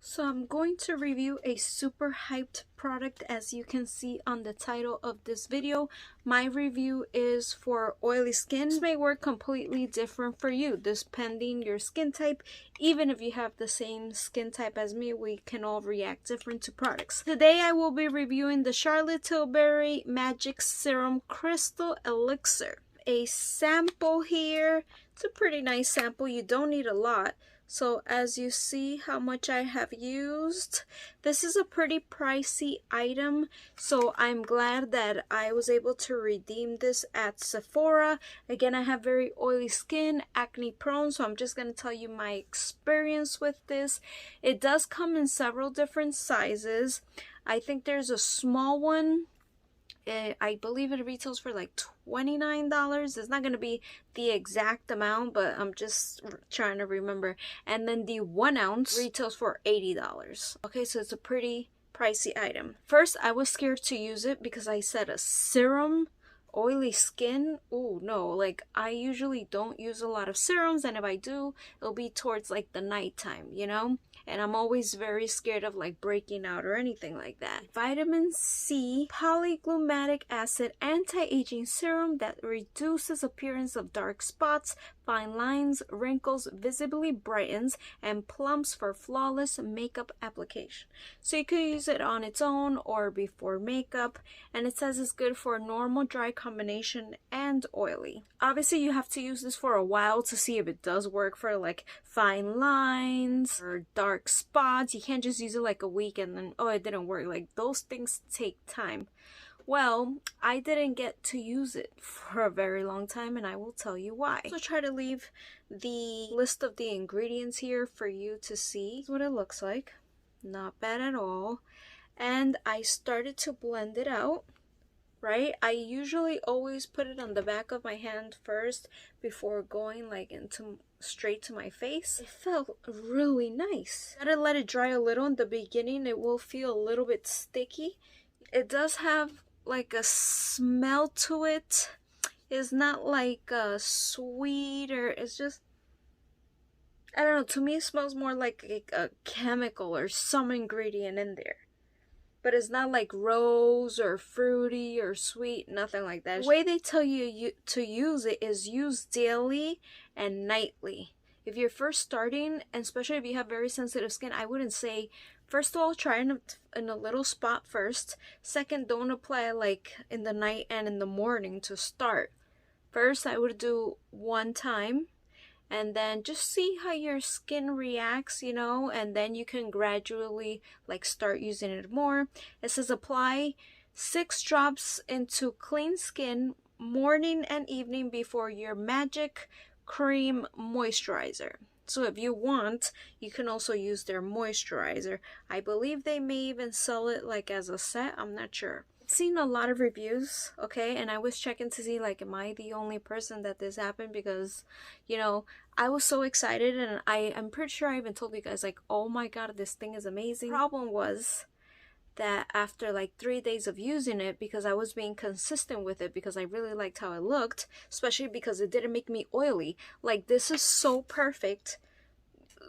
So I'm going to review a super hyped product. As you can see on the title of this video, my review is for oily skin. This may work completely different for you depending your skin type. Even if you have the same skin type as me, we can all react different to products. Today I will be reviewing the Charlotte Tilbury Magic Serum Crystal Elixir. A sample here. It's a pretty nice sample. You don't need a lot. So as you see how much I have used, this is a pretty pricey item, so I'm glad that I was able to redeem this at Sephora. Again, I have very oily skin, acne prone, so I'm just going to tell you my experience with this. It does come in several different sizes. I think there's a small one. I believe it retails for like $29. It's not going to be the exact amount, but I'm just trying to remember. And then the 1 ounce retails for $80. Okay, so it's a pretty pricey item. First, I was scared to use it because I said a serum, oily skin. Oh no, like I usually don't use a lot of serums, and if I do, it'll be towards like the nighttime, you know? And I'm always very scared of like breaking out or anything like that. Vitamin C polyglutamate acid anti-aging serum that reduces appearance of dark spots, fine lines, wrinkles, visibly brightens, and plumps for flawless makeup application. So you could use it on its own or before makeup, and it says it's good for normal dry combination and oily. Obviously you have to use this for a while to see if it does work for like fine lines or dark spots. You can't just use it like a week and then, oh, it didn't work. Like those things take time. Well, I didn't get to use it for a very long time, and I will tell you why. So try to leave the list of the ingredients here for you to see. This is what it looks like. Not bad at all. And I started to blend it out, right? I usually always put it on the back of my hand first before going like into straight to my face. It felt really nice. Gotta let it dry a little. In the beginning it will feel a little bit sticky. It does have like a smell to it. It's not like sweet, or it's just, I don't know, to me it smells more like a chemical or some ingredient in there. But it's not like rose or fruity or sweet, nothing like that. The way they tell you to use it is use daily and nightly. If you're first starting, and especially if you have very sensitive skin, I wouldn't say, first of all, try in a little spot first. Second, don't apply like in the night and in the morning to start. First, I would do one time, and then just see how your skin reacts, you know, and then you can gradually like start using it more. It says apply 6 drops into clean skin morning and evening before your magic cream moisturizer. So if you want, you can also use their moisturizer. I believe they may even sell it like as a set. I'm not sure. I've seen a lot of reviews, okay, and I was checking to see like, am I the only person that this happened? Because, you know, I was so excited, and I'm pretty sure I even told you guys like, oh my god, this thing is amazing. The problem was that after like 3 days of using it, because I was being consistent with it because I really liked how it looked, especially because it didn't make me oily. Like this is so perfect.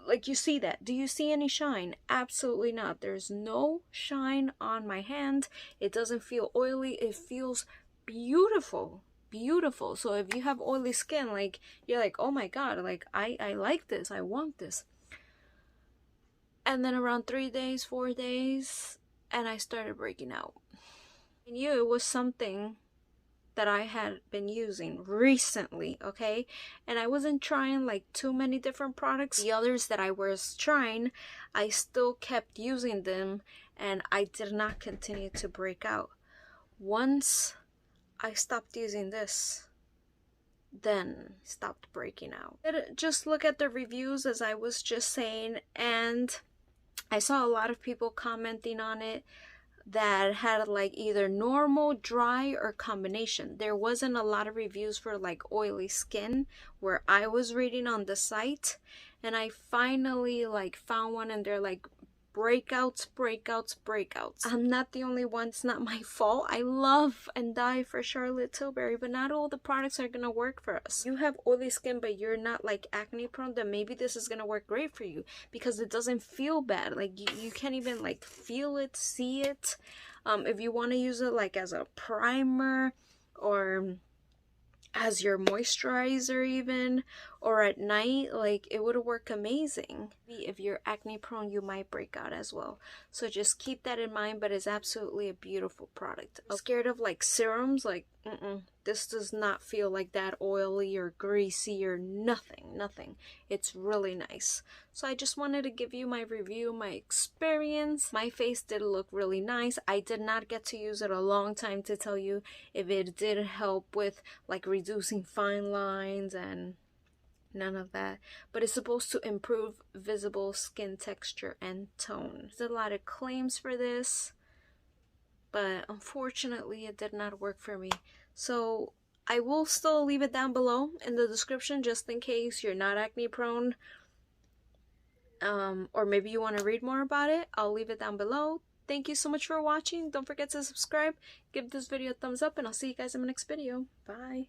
Like you see that. Do you see any shine? Absolutely not. There's no shine on my hand. It doesn't feel oily. It feels beautiful. Beautiful. So if you have oily skin, like you're like, oh my god, like I like this. I want this. And then around 3 days, 4 days, and I started breaking out. I knew it was something that I had been using recently, okay? And I wasn't trying like too many different products. The others that I was trying, I still kept using them, and I did not continue to break out. Once I stopped using this, then stopped breaking out. Just look at the reviews, as I was just saying, and I saw a lot of people commenting on it that had like either normal, dry, or combination. There wasn't a lot of reviews for like oily skin where I was reading on the site, and I finally like found one, and they're like breakouts, breakouts, breakouts. I'm not the only one. It's not my fault. I love and die for Charlotte Tilbury, but not all the products are gonna work for us. You have oily skin, but you're not like acne prone, then maybe this is gonna work great for you because it doesn't feel bad. Like you can't even like feel it, see it. If you want to use it like as a primer or as your moisturizer even, or at night, like it would work amazing. If you're acne prone, you might break out as well, so just keep that in mind. But it's absolutely a beautiful product. I'm scared of like serums, like this does not feel like that oily or greasy or nothing. It's really nice. So I just wanted to give you my review, my experience. My face did look really nice. I did not get to use it a long time to tell you if it did help with like reducing fine lines and none of that, but it's supposed to improve visible skin texture and tone. There's a lot of claims for this, but unfortunately it did not work for me. So I will still leave it down below in the description just in case you're not acne prone, or maybe you want to read more about it. I'll leave it down below. Thank you so much for watching. Don't forget to subscribe, give this video a thumbs up, and I'll see you guys in my next video. Bye.